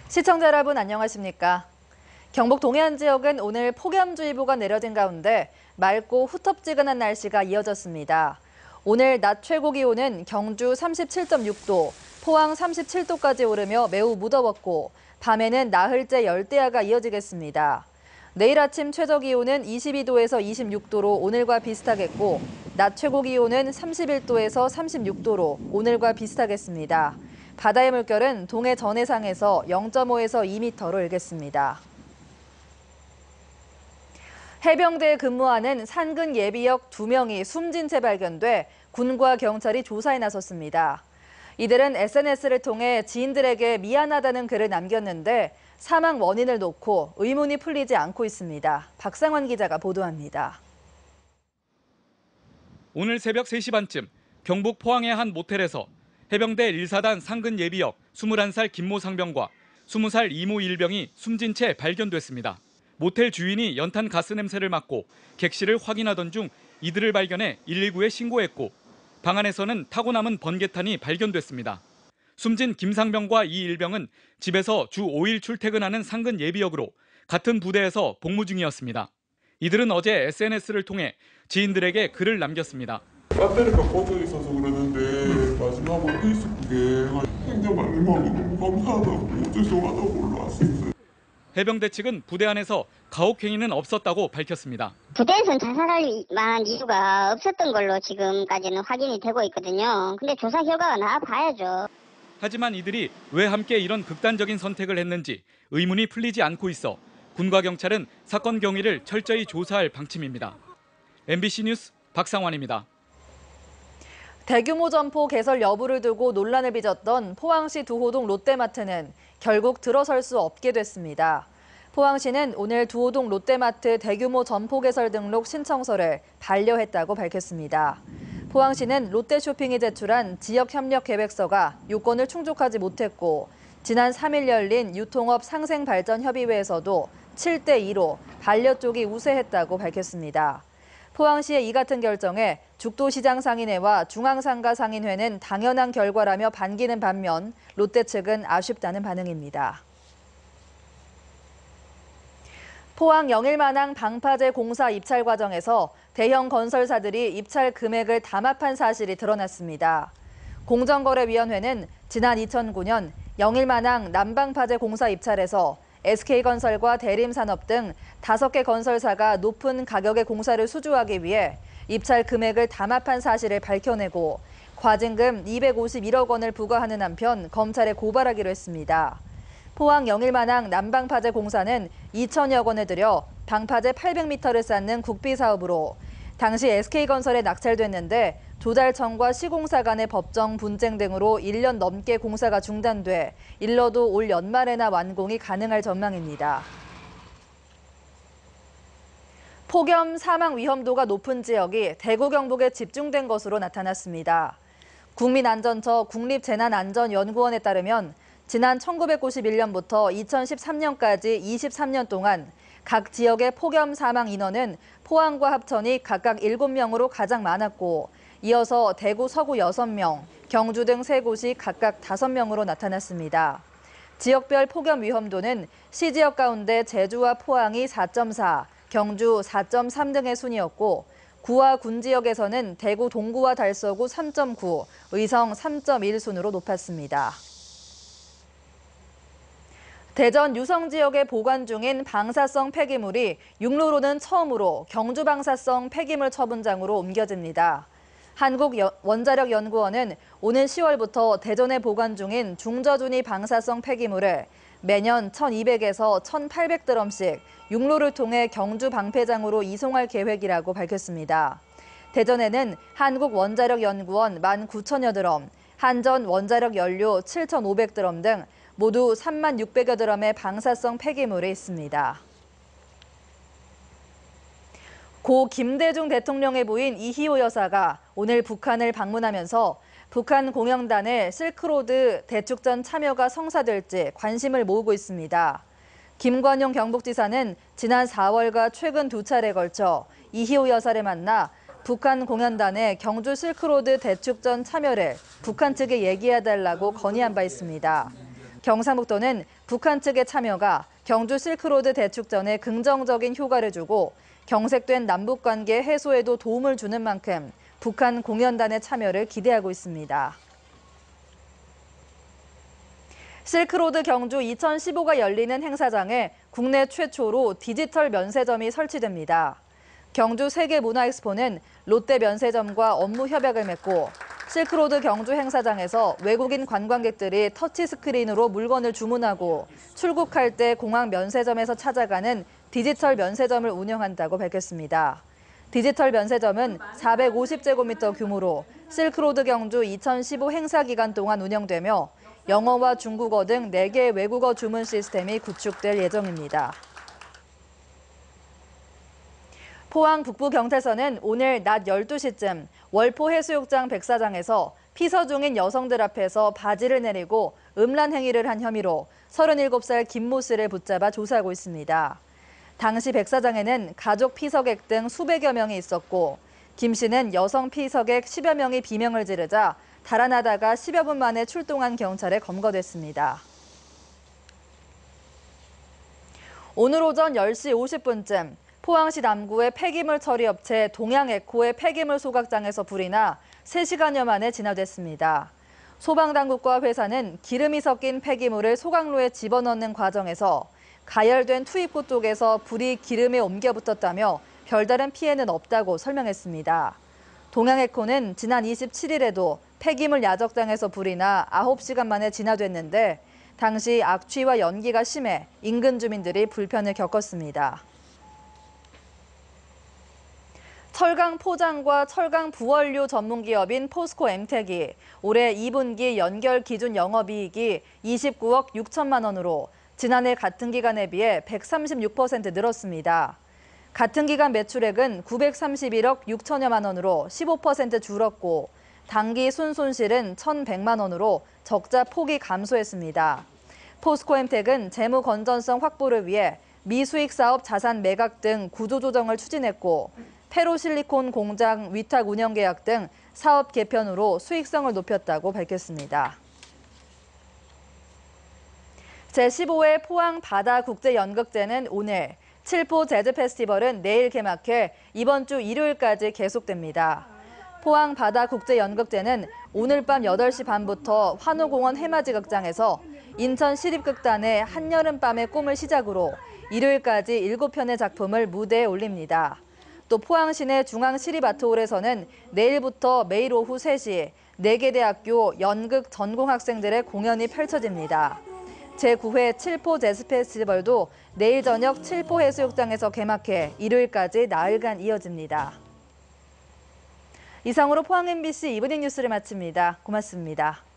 시청자 여러분 안녕하십니까? 경북 동해안 지역은 오늘 폭염주의보가 내려진 가운데 맑고 후텁지근한 날씨가 이어졌습니다. 오늘 낮 최고 기온은 경주 37.6도, 포항 37도까지 오르며 매우 무더웠고 밤에는 나흘째 열대야가 이어지겠습니다. 내일 아침 최저 기온은 22도에서 26도로 오늘과 비슷하겠고 낮 최고 기온은 31도에서 36도로 오늘과 비슷하겠습니다. 바다의 물결은 동해 전해상에서 0.5에서 2m로 일겠습니다. 해병대에 근무하는 산근 예비역 2명이 숨진 채 발견돼 군과 경찰이 조사에 나섰습니다. 이들은 SNS를 통해 지인들에게 미안하다는 글을 남겼는데 사망 원인을 놓고 의문이 풀리지 않고 있습니다. 박상원 기자가 보도합니다. 오늘 새벽 3시 반쯤 경북 포항의 한 모텔에서 해병대 1사단 상근 예비역 21살 김모 상병과 20살 이모 일병이 숨진 채 발견됐습니다. 모텔 주인이 연탄 가스 냄새를 맡고 객실을 확인하던 중 이들을 발견해 119에 신고했고 방 안에서는 타고 남은 번개탄이 발견됐습니다. 숨진 김 상병과 이 일병은 집에서 주 5일 출퇴근하는 상근 예비역으로 같은 부대에서 복무 중이었습니다. 이들은 어제 SNS를 통해 지인들에게 글을 남겼습니다. 배터리가 꺼져 있어서 그러는데 마지막으로 페이스북에 행정 말림하고 너무 감사하다고 죄송하다고 올라왔었어요. 해병대 측은 부대 안에서 가혹 행위는 없었다고 밝혔습니다. 부대에서는 자살할 만한 이유가 없었던 걸로 지금까지는 확인이 되고 있거든요. 근데 조사 결과가 나와봐야죠. 하지만 이들이 왜 함께 이런 극단적인 선택을 했는지 의문이 풀리지 않고 있어 군과 경찰은 사건 경위를 철저히 조사할 방침입니다. MBC 뉴스 박상환입니다. 대규모 점포 개설 여부를 두고 논란을 빚었던 포항시 두호동 롯데마트는 결국 들어설 수 없게 됐습니다. 포항시는 오늘 두호동 롯데마트 대규모 점포 개설 등록 신청서를 반려했다고 밝혔습니다. 포항시는 롯데쇼핑이 제출한 지역협력계획서가 요건을 충족하지 못했고 지난 3일 열린 유통업 상생발전협의회에서도 7대2로 반려 쪽이 우세했다고 밝혔습니다. 포항시의 이 같은 결정에 죽도시장 상인회와 중앙상가 상인회는 당연한 결과라며 반기는 반면 롯데 측은 아쉽다는 반응입니다. 포항 영일만항 방파제 공사 입찰 과정에서 대형 건설사들이 입찰 금액을 담합한 사실이 드러났습니다. 공정거래위원회는 지난 2009년 영일만항 난방파제 공사 입찰에서 SK건설과 대림산업 등 5개 건설사가 높은 가격의 공사를 수주하기 위해 입찰 금액을 담합한 사실을 밝혀내고 과징금 251억 원을 부과하는 한편 검찰에 고발하기로 했습니다. 포항 영일만항 난방파제 공사는 2천여 원을 들여 방파제 800m를 쌓는 국비 사업으로 당시 SK건설에 낙찰됐는데 조달청과 시공사 간의 법정 분쟁 등으로 1년 넘게 공사가 중단돼 일러도 올 연말에나 완공이 가능할 전망입니다. 폭염 사망 위험도가 높은 지역이 대구 경북에 집중된 것으로 나타났습니다. 국민안전처 국립재난안전연구원에 따르면 지난 1991년부터 2013년까지 23년 동안 각 지역의 폭염 사망 인원은 포항과 합천이 각각 7명으로 가장 많았고 이어서 대구 서구 6명, 경주 등 3곳이 각각 5명으로 나타났습니다. 지역별 폭염 위험도는 시지역 가운데 제주와 포항이 4.4, 경주 4.3 등의 순이었고 구와 군 지역에서는 대구 동구와 달서구 3.9, 의성 3.1 순으로 높았습니다. 대전 유성 지역에 보관 중인 방사성 폐기물이 육로로는 처음으로 경주 방사성 폐기물 처분장으로 옮겨집니다. 한국원자력연구원은 오는 10월부터 대전에 보관 중인 중저준위 방사성 폐기물을 매년 1,200에서 1,800드럼씩 육로를 통해 경주 방패장으로 이송할 계획이라고 밝혔습니다. 대전에는 한국원자력연구원 19,000여 드럼, 한전원자력연료 7,500드럼 등 모두 3600여 드럼의 방사성 폐기물이 있습니다. 고 김대중 대통령의 부인 이희호 여사가 오늘 북한을 방문하면서 북한 공영단의 실크로드 대축전 참여가 성사될지 관심을 모으고 있습니다. 김관용 경북지사는 지난 4월과 최근 2차례에 걸쳐 이희호 여사를 만나 북한 공연단의 경주 실크로드 대축전 참여를 북한 측에 얘기해달라고 건의한 바 있습니다. 경상북도는 북한 측의 참여가 경주 실크로드 대축전에 긍정적인 효과를 주고 경색된 남북관계 해소에도 도움을 주는 만큼 북한 공연단의 참여를 기대하고 있습니다. 실크로드 경주 2015가 열리는 행사장에 국내 최초로 디지털 면세점이 설치됩니다. 경주 세계문화엑스포는 롯데 면세점과 업무 협약을 맺고 실크로드 경주 행사장에서 외국인 관광객들이 터치스크린으로 물건을 주문하고 출국할 때 공항 면세점에서 찾아가는 디지털 면세점을 운영한다고 밝혔습니다. 디지털 면세점은 450제곱미터 규모로 실크로드 경주 2015 행사 기간 동안 운영되며 영어와 중국어 등 4개의 외국어 주문 시스템이 구축될 예정입니다. 포항 북부경찰서는 오늘 낮 12시쯤 월포 해수욕장 백사장에서 피서 중인 여성들 앞에서 바지를 내리고 음란 행위를 한 혐의로 37살 김모 씨를 붙잡아 조사하고 있습니다. 당시 백사장에는 가족 피서객 등 수백여 명이 있었고 김 씨는 여성 피서객 10여 명이 비명을 지르자 달아나다가 10여 분 만에 출동한 경찰에 검거됐습니다. 오늘 오전 10시 50분쯤 포항시 남구의 폐기물 처리업체 동양에코의 폐기물 소각장에서 불이 나 3시간여 만에 진화됐습니다. 소방당국과 회사는 기름이 섞인 폐기물을 소각로에 집어넣는 과정에서 가열된 투입구 쪽에서 불이 기름에 옮겨 붙었다며 별다른 피해는 없다고 설명했습니다. 동양에코는 지난 27일에도 폐기물 야적장에서 불이 나 9시간 만에 진화됐는데 당시 악취와 연기가 심해 인근 주민들이 불편을 겪었습니다. 철강 포장과 철강 부원료 전문기업인 포스코 엠텍이 올해 2분기 연결 기준 영업이익이 29억 6천만 원으로 지난해 같은 기간에 비해 136% 늘었습니다. 같은 기간 매출액은 931억 6천여만 원으로 15% 줄었고 당기 순손실은 1,100만 원으로 적자 폭이 감소했습니다. 포스코 엠텍은 재무 건전성 확보를 위해 미수익 사업 자산 매각 등 구조조정을 추진했고 페로실리콘 공장 위탁 운영 계약 등 사업 개편으로 수익성을 높였다고 밝혔습니다. 제15회 포항 바다국제연극제는 오늘, 칠포 재즈 페스티벌은 내일 개막해 이번 주 일요일까지 계속됩니다. 포항 바다국제연극제는 오늘 밤 8시 반부터 환호공원 해맞이 극장에서 인천 시립극단의 한여름밤의 꿈을 시작으로 일요일까지 7편의 작품을 무대에 올립니다. 또 포항시내 중앙시립아트홀에서는 내일부터 매일 오후 3시 4개 대학교 연극 전공 학생들의 공연이 펼쳐집니다. 제9회 칠포 재즈 페스티벌도 내일 저녁 칠포 해수욕장에서 개막해 일요일까지 나흘간 이어집니다. 이상으로 포항 MBC 이브닝 뉴스를 마칩니다. 고맙습니다.